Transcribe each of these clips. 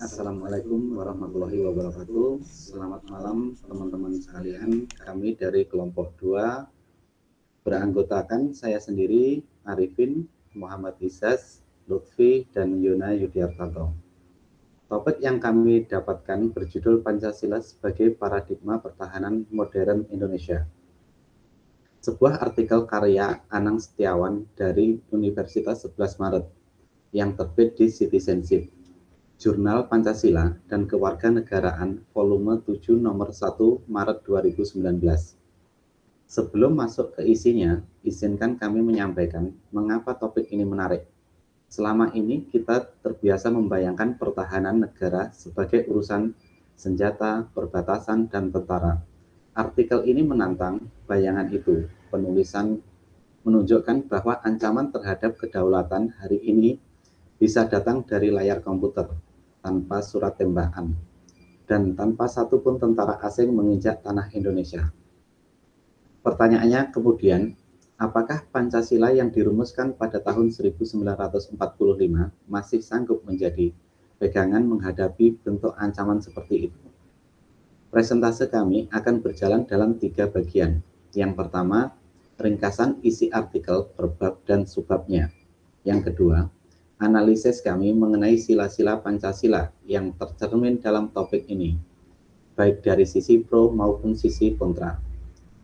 Assalamualaikum warahmatullahi wabarakatuh. Selamat malam teman-teman sekalian. Kami dari kelompok 2 beranggotakan saya sendiri, Arifin, Muhammad Isas, Lutfi, dan Yuna Yudiartanto. Topik yang kami dapatkan berjudul Pancasila sebagai Paradigma Pertahanan Modern Indonesia. Sebuah artikel karya Anang Setiawan dari Universitas 11 Maret yang terbit di Citizenship, Jurnal Pancasila dan Kewarganegaraan volume 7 nomor 1 Maret 2019. Sebelum masuk ke isinya, izinkan kami menyampaikan mengapa topik ini menarik. Selama ini kita terbiasa membayangkan pertahanan negara sebagai urusan senjata, perbatasan, dan tentara. Artikel ini menantang bayangan itu. Penulisan menunjukkan bahwa ancaman terhadap kedaulatan hari ini bisa datang dari layar komputer, tanpa surat tembakan, dan tanpa satupun tentara asing menginjak tanah Indonesia. Pertanyaannya kemudian, apakah Pancasila yang dirumuskan pada tahun 1945 masih sanggup menjadi pegangan menghadapi bentuk ancaman seperti itu? Presentase kami akan berjalan dalam 3 bagian. Yang pertama, ringkasan isi artikel per bab dan subbabnya. Yang kedua, analisis kami mengenai sila-sila Pancasila yang tercermin dalam topik ini, baik dari sisi pro maupun sisi kontra.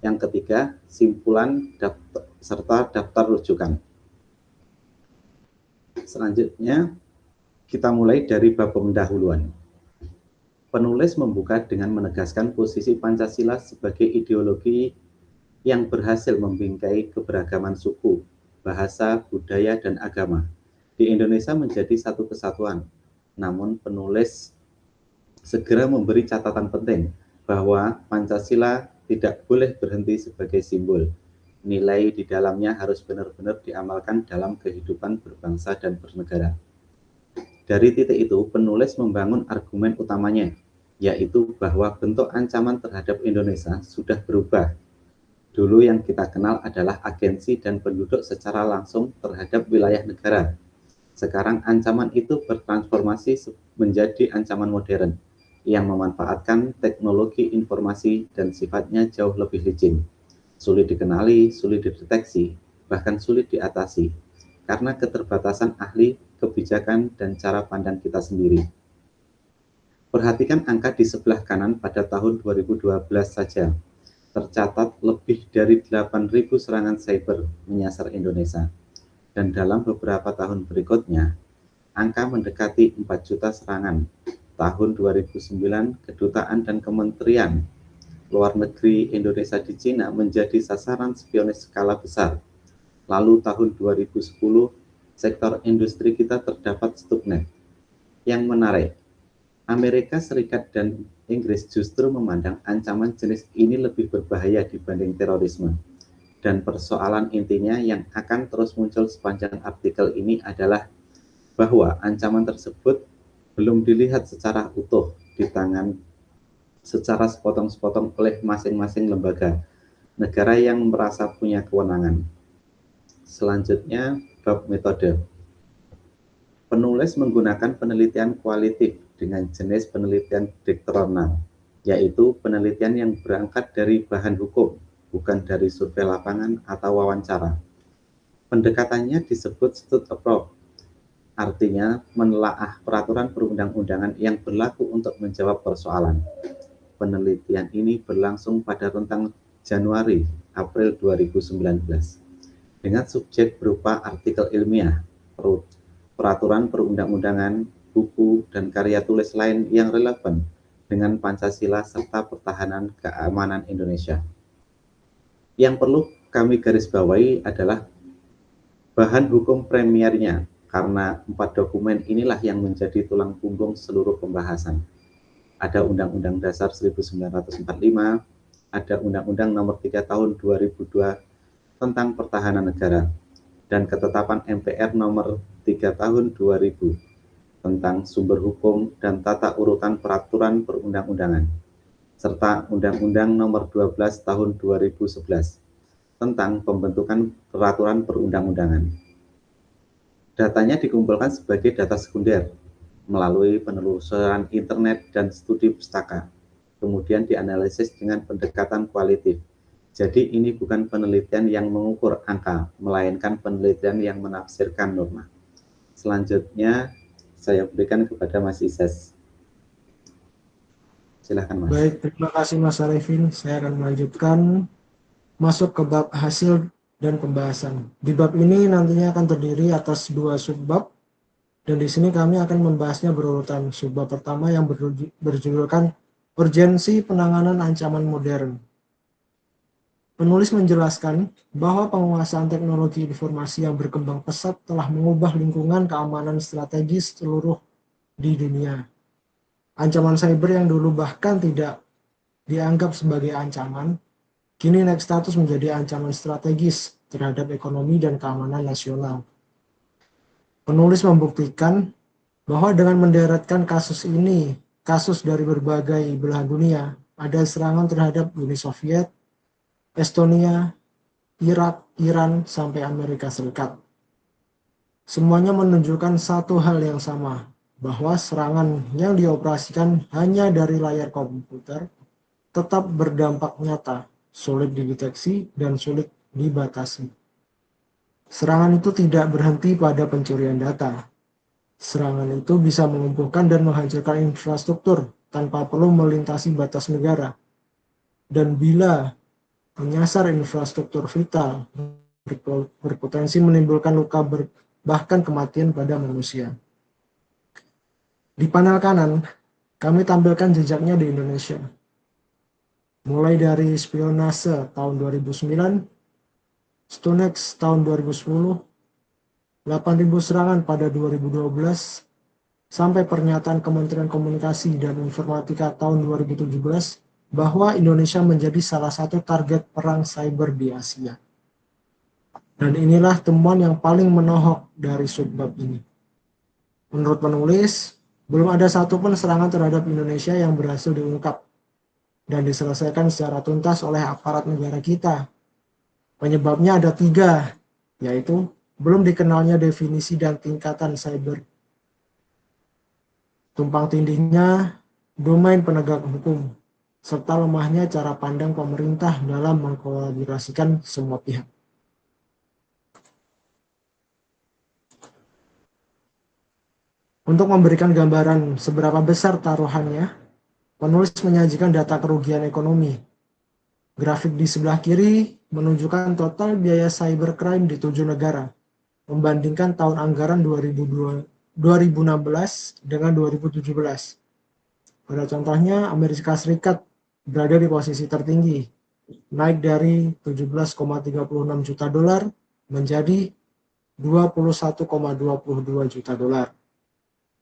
Yang ketiga, simpulan serta daftar rujukan. Selanjutnya, kita mulai dari bab pendahuluan. Penulis membuka dengan menegaskan posisi Pancasila sebagai ideologi yang berhasil membingkai keberagaman suku, bahasa, budaya, dan agama di Indonesia menjadi satu kesatuan. Namun penulis segera memberi catatan penting bahwa Pancasila tidak boleh berhenti sebagai simbol. Nilai di dalamnya harus benar-benar diamalkan dalam kehidupan berbangsa dan bernegara. Dari titik itu, penulis membangun argumen utamanya, yaitu bahwa bentuk ancaman terhadap Indonesia sudah berubah. Dulu yang kita kenal adalah agensi dan penduduk secara langsung terhadap wilayah negara. Sekarang ancaman itu bertransformasi menjadi ancaman modern yang memanfaatkan teknologi informasi dan sifatnya jauh lebih licin, sulit dikenali, sulit dideteksi, bahkan sulit diatasi karena keterbatasan ahli, kebijakan, dan cara pandang kita sendiri. Perhatikan angka di sebelah kanan pada tahun 2012 saja. Tercatat lebih dari 8.000 serangan cyber menyasar Indonesia. Dan dalam beberapa tahun berikutnya, angka mendekati 4 juta serangan. Tahun 2009, kedutaan dan kementerian luar negeri Indonesia di Cina menjadi sasaran spionis skala besar. Lalu tahun 2010, sektor industri kita terdapat stagnan. Yang menarik, Amerika Serikat dan Inggris justru memandang ancaman jenis ini lebih berbahaya dibanding terorisme. Dan persoalan intinya yang akan terus muncul sepanjang artikel ini adalah bahwa ancaman tersebut belum dilihat secara utuh di tangan secara sepotong-sepotong oleh masing-masing lembaga negara yang merasa punya kewenangan. Selanjutnya, bab metode. Penulis menggunakan penelitian kualitatif dengan jenis penelitian dektoral, yaitu penelitian yang berangkat dari bahan hukum, bukan dari survei lapangan atau wawancara. Pendekatannya disebut student approach, artinya menelaah peraturan perundang-undangan yang berlaku untuk menjawab persoalan. Penelitian ini berlangsung pada rentang Januari-April 2019 dengan subjek berupa artikel ilmiah, peraturan perundang-undangan, buku, dan karya tulis lain yang relevan dengan Pancasila serta pertahanan keamanan Indonesia. Yang perlu kami garis bawahi adalah bahan hukum premiernya, karena 4 dokumen inilah yang menjadi tulang punggung seluruh pembahasan. Ada Undang-Undang Dasar 1945, ada Undang-Undang Nomor 3 Tahun 2002 tentang Pertahanan Negara, dan Ketetapan MPR Nomor 3 Tahun 2000 tentang Sumber Hukum dan Tata Urutan Peraturan Perundang-undangan, serta Undang-Undang Nomor 12 Tahun 2011 tentang pembentukan peraturan perundang-undangan. Datanya dikumpulkan sebagai data sekunder, melalui penelusuran internet dan studi pustaka. Kemudian dianalisis dengan pendekatan kualitatif. Jadi ini bukan penelitian yang mengukur angka, melainkan penelitian yang menafsirkan norma. Selanjutnya saya berikan kepada Mas Ises. Silahkan Mas. Baik, terima kasih Mas Arifin. Saya akan melanjutkan masuk ke bab hasil dan pembahasan. Di bab ini nantinya akan terdiri atas 2 subbab, dan di sini kami akan membahasnya berurutan. Subbab pertama yang berjudulkan urgensi penanganan ancaman modern. Penulis menjelaskan bahwa penguasaan teknologi informasi yang berkembang pesat telah mengubah lingkungan keamanan strategis seluruh di dunia. Ancaman cyber yang dulu bahkan tidak dianggap sebagai ancaman, kini naik status menjadi ancaman strategis terhadap ekonomi dan keamanan nasional. Penulis membuktikan bahwa dengan menderetkan kasus ini, kasus dari berbagai belahan dunia, ada serangan terhadap Uni Soviet, Estonia, Irak, Iran, sampai Amerika Serikat. Semuanya menunjukkan satu hal yang sama, bahwa serangan yang dioperasikan hanya dari layar komputer tetap berdampak nyata, sulit dideteksi, dan sulit dibatasi. Serangan itu tidak berhenti pada pencurian data. Serangan itu bisa melumpuhkan dan menghancurkan infrastruktur tanpa perlu melintasi batas negara. Dan bila menyasar infrastruktur vital, berpotensi menimbulkan luka bahkan kematian pada manusia. Di panel kanan, kami tampilkan jejaknya di Indonesia. Mulai dari spionase tahun 2009, Stonex tahun 2010, 8.000 serangan pada 2012, sampai pernyataan Kementerian Komunikasi dan Informatika tahun 2017 bahwa Indonesia menjadi salah satu target perang cyber di Asia. Dan inilah temuan yang paling menohok dari subbab ini. Menurut penulis, belum ada satupun serangan terhadap Indonesia yang berhasil diungkap dan diselesaikan secara tuntas oleh aparat negara kita. Penyebabnya ada 3, yaitu belum dikenalnya definisi dan tingkatan cyber, tumpang tindihnya domain penegak hukum, serta lemahnya cara pandang pemerintah dalam mengkolaborasikan semua pihak. Untuk memberikan gambaran seberapa besar taruhannya, penulis menyajikan data kerugian ekonomi. Grafik di sebelah kiri menunjukkan total biaya cybercrime di 7 negara, membandingkan tahun anggaran 2016 dengan 2017. Pada contohnya, Amerika Serikat berada di posisi tertinggi, naik dari 17,36 juta dolar menjadi 21,22 juta dolar.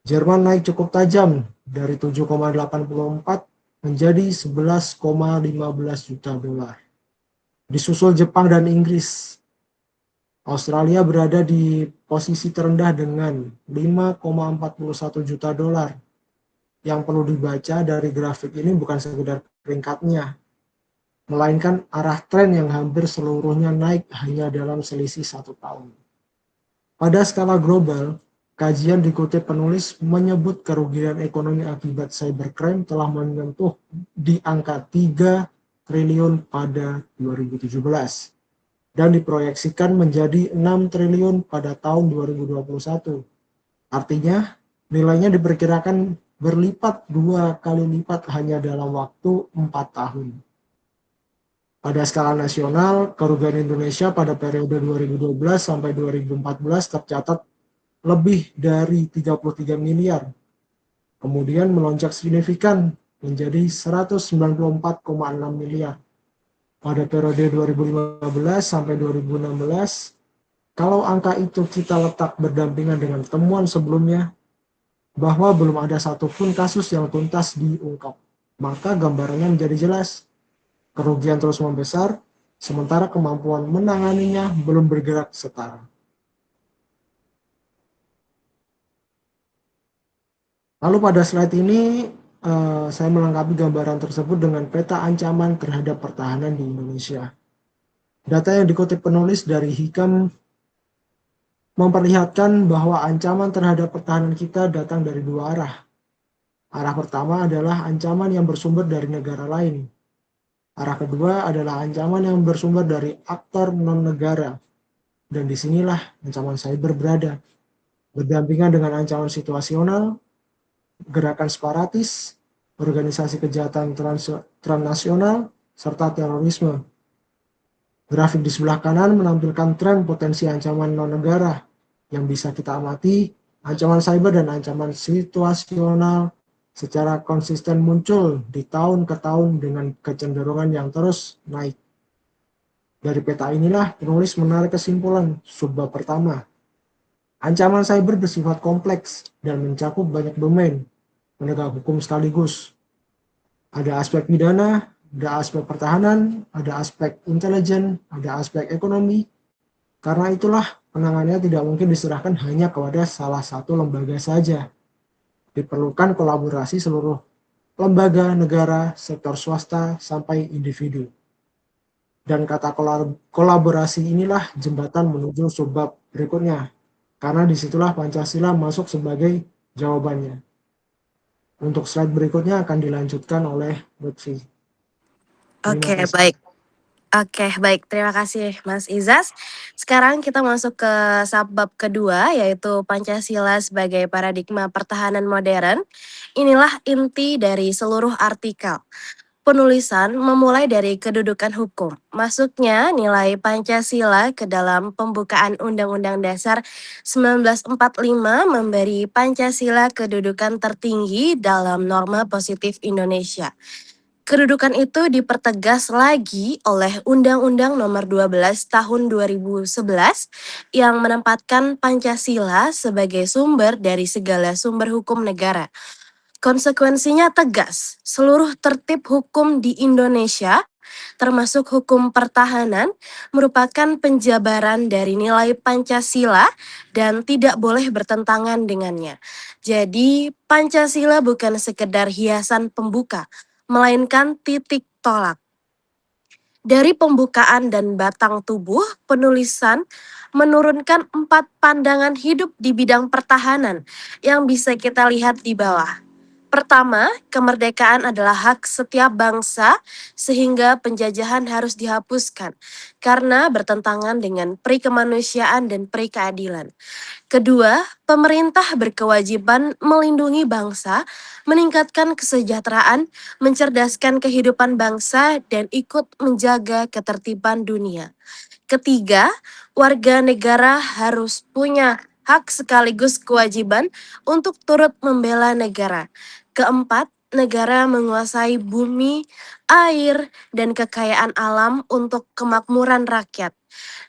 Jerman naik cukup tajam dari 7,84 menjadi 11,15 juta dolar. Disusul Jepang dan Inggris. Australia berada di posisi terendah dengan 5,41 juta dolar. Yang perlu dibaca dari grafik ini bukan sekedar peringkatnya, melainkan arah tren yang hampir seluruhnya naik hanya dalam selisih 1 tahun. Pada skala global, kajian dikutip penulis menyebut kerugian ekonomi akibat cybercrime telah menyentuh di angka 3 triliun pada 2017 dan diproyeksikan menjadi 6 triliun pada tahun 2021. Artinya, nilainya diperkirakan berlipat 2 kali lipat hanya dalam waktu 4 tahun. Pada skala nasional, kerugian Indonesia pada periode 2012 sampai 2014 tercatat lebih dari 33 miliar. Kemudian melonjak signifikan menjadi 194,6 miliar. Pada periode 2015 sampai 2016, kalau angka itu kita letak berdampingan dengan temuan sebelumnya, bahwa belum ada satupun kasus yang tuntas diungkap, maka gambarannya menjadi jelas. Kerugian terus membesar, sementara kemampuan menanganinya belum bergerak setara. Lalu pada slide ini saya melengkapi gambaran tersebut dengan peta ancaman terhadap pertahanan di Indonesia. Data yang dikutip penulis dari Hikam memperlihatkan bahwa ancaman terhadap pertahanan kita datang dari dua arah. Arah pertama adalah ancaman yang bersumber dari negara lain. Arah kedua adalah ancaman yang bersumber dari aktor non-negara. Dan disinilah ancaman cyber berada, berdampingan dengan ancaman situasional, gerakan separatis, organisasi kejahatan transnasional, serta terorisme. Grafik di sebelah kanan menampilkan tren potensi ancaman non-negara yang bisa kita amati. Ancaman cyber dan ancaman situasional secara konsisten muncul di tahun ke tahun dengan kecenderungan yang terus naik. Dari peta inilah penulis menarik kesimpulan subbab pertama. Ancaman cyber bersifat kompleks dan mencakup banyak domain penegak hukum sekaligus. Ada aspek pidana, ada aspek pertahanan, ada aspek intelijen, ada aspek ekonomi. Karena itulah penanganannya tidak mungkin diserahkan hanya kepada salah satu lembaga saja. Diperlukan kolaborasi seluruh lembaga negara, sektor swasta, sampai individu. Dan kata kolaborasi inilah jembatan menuju subbab berikutnya. Karena disitulah Pancasila masuk sebagai jawabannya. Untuk slide berikutnya akan dilanjutkan oleh Lutfi. Oke, baik. Oke, baik. Terima kasih Mas Izas. Sekarang kita masuk ke subbab kedua, yaitu Pancasila sebagai paradigma pertahanan modern. Inilah inti dari seluruh artikel. Penulisan memulai dari kedudukan hukum. Masuknya nilai Pancasila ke dalam pembukaan Undang-Undang Dasar 1945 memberi Pancasila kedudukan tertinggi dalam norma positif Indonesia. Kedudukan itu dipertegas lagi oleh Undang-Undang Nomor 12 Tahun 2011 yang menempatkan Pancasila sebagai sumber dari segala sumber hukum negara. Konsekuensinya tegas, seluruh tertib hukum di Indonesia, termasuk hukum pertahanan, merupakan penjabaran dari nilai Pancasila dan tidak boleh bertentangan dengannya. Jadi, Pancasila bukan sekedar hiasan pembuka, melainkan titik tolak. Dari pembukaan dan batang tubuh, penulisan menurunkan 4 pandangan hidup di bidang pertahanan yang bisa kita lihat di bawah. Pertama, kemerdekaan adalah hak setiap bangsa sehingga penjajahan harus dihapuskan karena bertentangan dengan peri kemanusiaan dan peri keadilan. Kedua, pemerintah berkewajiban melindungi bangsa, meningkatkan kesejahteraan, mencerdaskan kehidupan bangsa, dan ikut menjaga ketertiban dunia. Ketiga, warga negara harus punya hak sekaligus kewajiban untuk turut membela negara. Keempat, negara menguasai bumi, air, dan kekayaan alam untuk kemakmuran rakyat.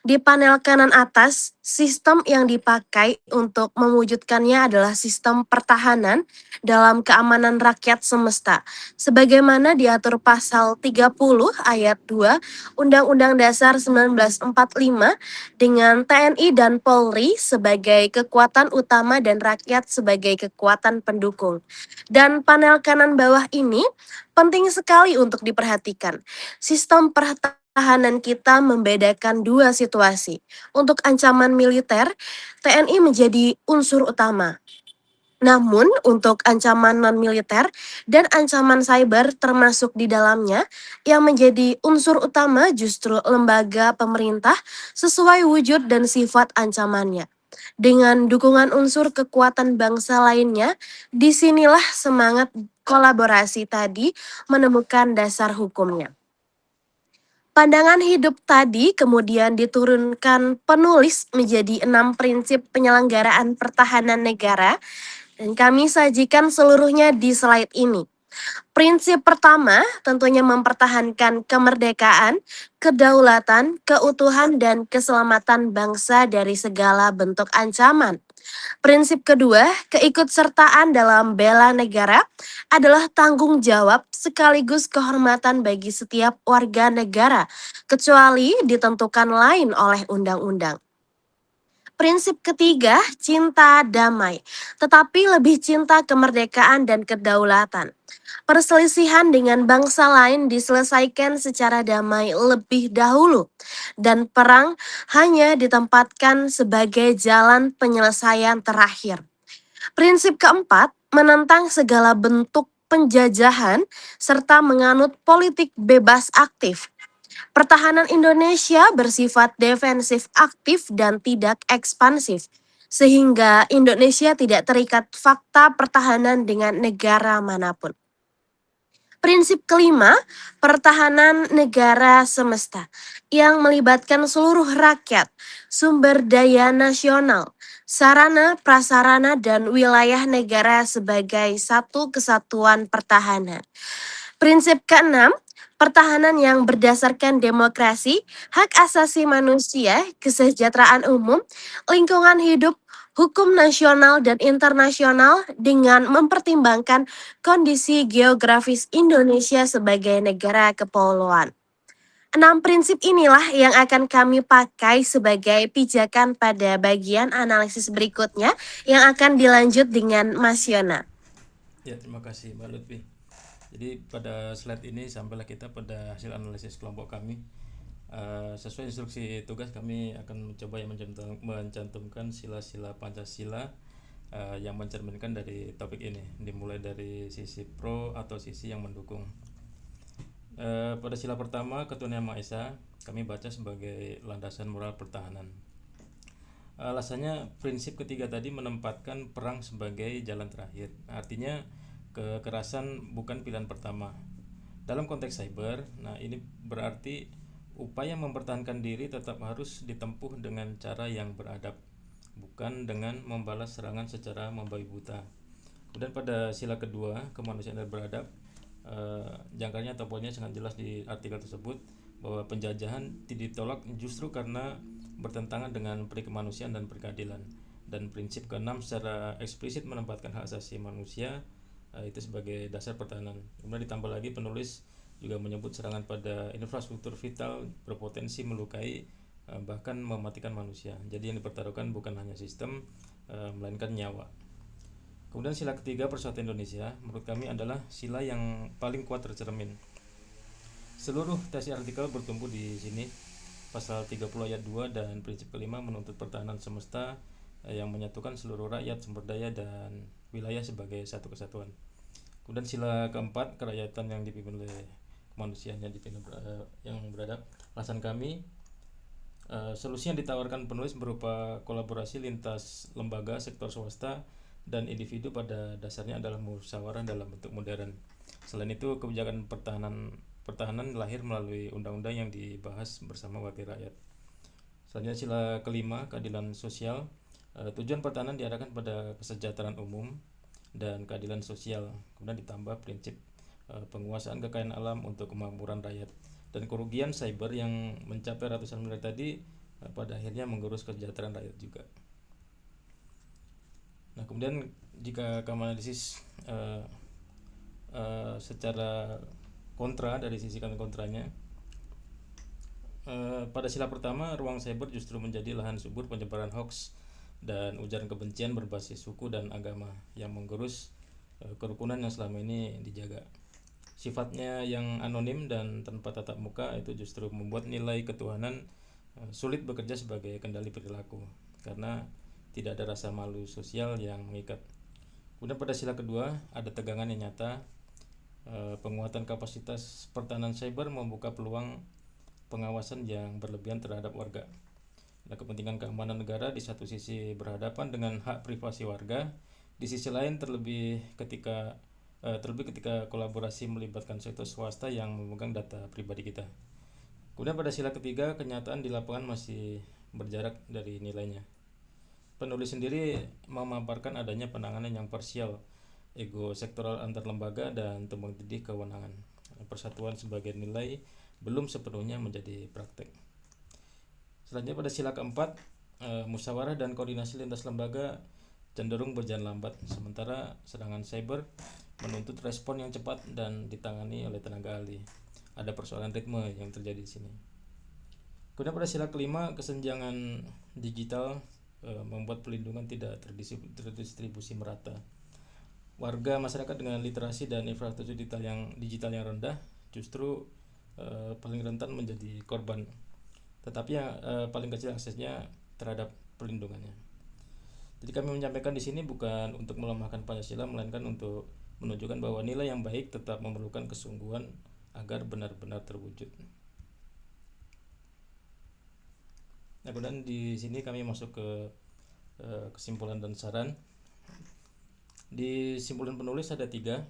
Di panel kanan atas, sistem yang dipakai untuk mewujudkannya adalah sistem pertahanan dalam keamanan rakyat semesta. Sebagaimana diatur pasal 30 ayat 2 Undang-Undang Dasar 1945 dengan TNI dan Polri sebagai kekuatan utama dan rakyat sebagai kekuatan pendukung. Dan panel kanan bawah ini penting sekali untuk diperhatikan. Sistem pertahanan kita membedakan dua situasi. Untuk ancaman militer, TNI menjadi unsur utama. Namun untuk ancaman non-militer dan ancaman cyber termasuk di dalamnya, yang menjadi unsur utama justru lembaga pemerintah sesuai wujud dan sifat ancamannya. Dengan dukungan unsur kekuatan bangsa lainnya, disinilah semangat kolaborasi tadi menemukan dasar hukumnya. Pandangan hidup tadi kemudian diturunkan penulis menjadi 6 prinsip penyelenggaraan pertahanan negara dan kami sajikan seluruhnya di slide ini. Prinsip pertama tentunya mempertahankan kemerdekaan, kedaulatan, keutuhan, dan keselamatan bangsa dari segala bentuk ancaman. Prinsip kedua, keikutsertaan dalam bela negara adalah tanggung jawab sekaligus kehormatan bagi setiap warga negara, kecuali ditentukan lain oleh undang-undang. Prinsip ketiga, cinta damai, tetapi lebih cinta kemerdekaan dan kedaulatan. Perselisihan dengan bangsa lain diselesaikan secara damai lebih dahulu, dan perang hanya ditempatkan sebagai jalan penyelesaian terakhir. Prinsip keempat, menentang segala bentuk penjajahan serta menganut politik bebas aktif. Pertahanan Indonesia bersifat defensif aktif dan tidak ekspansif, sehingga Indonesia tidak terikat fakta pertahanan dengan negara manapun. Prinsip kelima, pertahanan negara semesta yang melibatkan seluruh rakyat, sumber daya nasional, sarana, prasarana, dan wilayah negara sebagai satu kesatuan pertahanan. Prinsip keenam, pertahanan yang berdasarkan demokrasi, hak asasi manusia, kesejahteraan umum, lingkungan hidup, hukum nasional dan internasional dengan mempertimbangkan kondisi geografis Indonesia sebagai negara kepulauan. 6 prinsip inilah yang akan kami pakai sebagai pijakan pada bagian analisis berikutnya yang akan dilanjut dengan Mas Yona. Ya, terima kasih Mbak Lutfi. Jadi pada slide ini sampailah kita pada hasil analisis kelompok kami. Sesuai instruksi tugas kami akan mencoba yang mencantumkan sila-sila Pancasila yang mencerminkan dari topik ini, dimulai dari sisi pro atau sisi yang mendukung. Pada sila pertama, Ketuhanan Yang Maha Esa, kami baca sebagai landasan moral pertahanan. Alasannya prinsip ketiga tadi menempatkan perang sebagai jalan terakhir. Artinya kekerasan bukan pilihan pertama. Dalam konteks cyber, nah ini berarti upaya mempertahankan diri tetap harus ditempuh dengan cara yang beradab, bukan dengan membalas serangan secara membabi buta. Kemudian pada sila kedua, kemanusiaan dan beradab, jangkarnya atau poinnya sangat jelas di artikel tersebut bahwa penjajahan ditolak justru karena bertentangan dengan peri kemanusiaan dan perkeadilan. Dan prinsip keenam secara eksplisit menempatkan hak asasi manusia itu sebagai dasar pertahanan. Kemudian ditambah lagi penulis juga menyebut serangan pada infrastruktur vital berpotensi melukai bahkan mematikan manusia. Jadi yang dipertaruhkan bukan hanya sistem melainkan nyawa. Kemudian sila ketiga Persatuan Indonesia menurut kami adalah sila yang paling kuat tercermin. Seluruh tesis artikel bertumbuh di sini. Pasal 30 ayat 2 dan prinsip kelima menuntut pertahanan semesta yang menyatukan seluruh rakyat, sumber daya dan wilayah sebagai satu kesatuan. Kemudian sila keempat kerakyatan yang dipimpin oleh kemanusiaan yang beradab. Alasan kami solusi yang ditawarkan penulis berupa kolaborasi lintas lembaga, sektor swasta dan individu pada dasarnya adalah musyawarah dalam bentuk modern. Selain itu, kebijakan pertahanan lahir melalui undang-undang yang dibahas bersama wakil rakyat. Selanjutnya sila kelima, keadilan sosial. Tujuan pertahanan diarahkan pada kesejahteraan umum dan keadilan sosial. Kemudian ditambah prinsip penguasaan kekayaan alam untuk kemakmuran rakyat. Dan kerugian cyber yang mencapai ratusan miliar tadi pada akhirnya menggerus kesejahteraan rakyat juga. Nah, kemudian jika kami analisis secara kontra dari sisi kontranya, pada sila pertama ruang cyber justru menjadi lahan subur penyebaran hoax dan ujaran kebencian berbasis suku dan agama yang menggerus kerukunan yang selama ini dijaga. Sifatnya yang anonim dan tanpa tatap muka itu justru membuat nilai ketuhanan sulit bekerja sebagai kendali perilaku karena tidak ada rasa malu sosial yang mengikat. Kemudian pada sila kedua ada tegangan yang nyata. Penguatan kapasitas pertahanan cyber membuka peluang pengawasan yang berlebihan terhadap warga. Nah, kepentingan keamanan negara di satu sisi berhadapan dengan hak privasi warga, di sisi lain terlebih ketika kolaborasi melibatkan sektor swasta yang memegang data pribadi kita. Kemudian pada sila ketiga, kenyataan di lapangan masih berjarak dari nilainya. Penulis sendiri memaparkan adanya penanganan yang parsial, ego sektoral antar lembaga dan tumpang tindih kewenangan. Persatuan sebagai nilai belum sepenuhnya menjadi praktek. Selanjutnya pada sila keempat, musyawarah dan koordinasi lintas lembaga cenderung berjalan lambat, sementara serangan cyber menuntut respon yang cepat dan ditangani oleh tenaga ahli. Ada persoalan ritme yang terjadi di sini. Kemudian pada sila kelima, kesenjangan digital membuat pelindungan tidak terdistribusi merata. Warga masyarakat dengan literasi dan infrastruktur digital yang rendah justru paling rentan menjadi korban, tetapi yang paling kecil aksesnya terhadap perlindungannya. Jadi kami menyampaikan di sini bukan untuk melemahkan Pancasila, melainkan untuk menunjukkan bahwa nilai yang baik tetap memerlukan kesungguhan agar benar-benar terwujud. Nah, kemudian di sini kami masuk ke kesimpulan dan saran. Di simpulan penulis ada 3.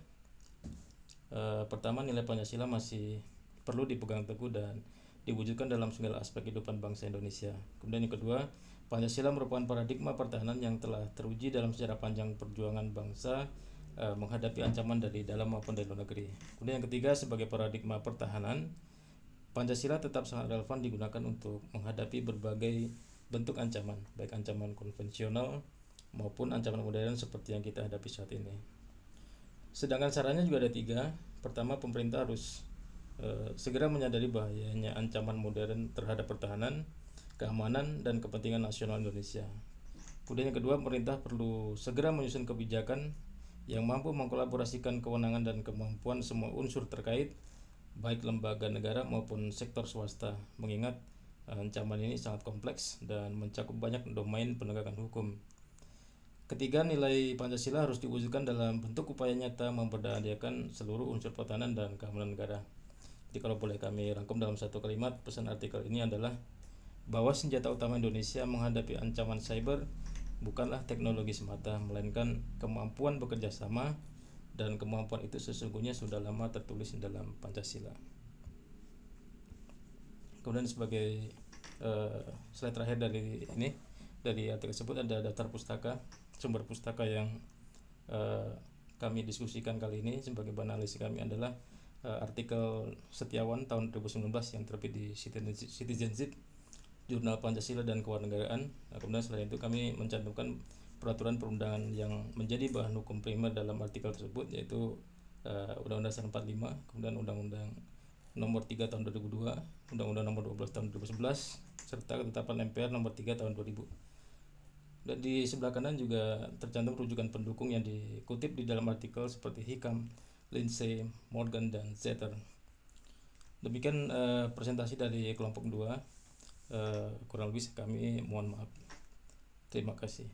Pertama, nilai Pancasila masih perlu dipegang teguh dan diwujudkan dalam segala aspek kehidupan bangsa Indonesia. Kemudian yang kedua, Pancasila merupakan paradigma pertahanan yang telah teruji dalam sejarah panjang perjuangan bangsa menghadapi ancaman dari dalam maupun dari luar negeri. Kemudian yang ketiga, sebagai paradigma pertahanan, Pancasila tetap sangat relevan digunakan untuk menghadapi berbagai bentuk ancaman, baik ancaman konvensional maupun ancaman modern seperti yang kita hadapi saat ini. Sedangkan sarannya juga ada 3. Pertama, pemerintah harus segera menyadari bahayanya ancaman modern terhadap pertahanan, keamanan, dan kepentingan nasional Indonesia. Kemudian yang kedua, pemerintah perlu segera menyusun kebijakan yang mampu mengkolaborasikan kewenangan dan kemampuan semua unsur terkait, baik lembaga negara maupun sektor swasta, mengingat ancaman ini sangat kompleks dan mencakup banyak domain penegakan hukum. Ketiga, nilai Pancasila harus diwujudkan dalam bentuk upaya nyata memberdayakan seluruh unsur pertahanan dan keamanan negara. Jadi kalau boleh kami rangkum dalam satu kalimat, pesan artikel ini adalah bahwa senjata utama Indonesia menghadapi ancaman cyber bukanlah teknologi semata, melainkan kemampuan bekerja sama, dan kemampuan itu sesungguhnya sudah lama tertulis dalam Pancasila. Kemudian sebagai slide terakhir dari artikel tersebut ada daftar pustaka, sumber pustaka yang kami diskusikan kali ini. Sebagai bahan analisis kami adalah artikel Setiawan tahun 2019 yang terbit di Citizenship, Jurnal Pancasila dan Kewarganegaraan. Kemudian selain itu kami mencantumkan peraturan perundangan yang menjadi bahan hukum primer dalam artikel tersebut, yaitu Undang-Undang Dasar 45, kemudian Undang-Undang Nomor 3 tahun 2002, Undang-Undang Nomor 12 tahun 2011, serta Ketetapan MPR Nomor 3 tahun 2000. Dan di sebelah kanan juga tercantum rujukan pendukung yang dikutip di dalam artikel seperti Hikam, Lindsay, Morgan, dan Zetter. Demikian presentasi dari kelompok 2. Kurang lebih kami mohon maaf. Terima kasih.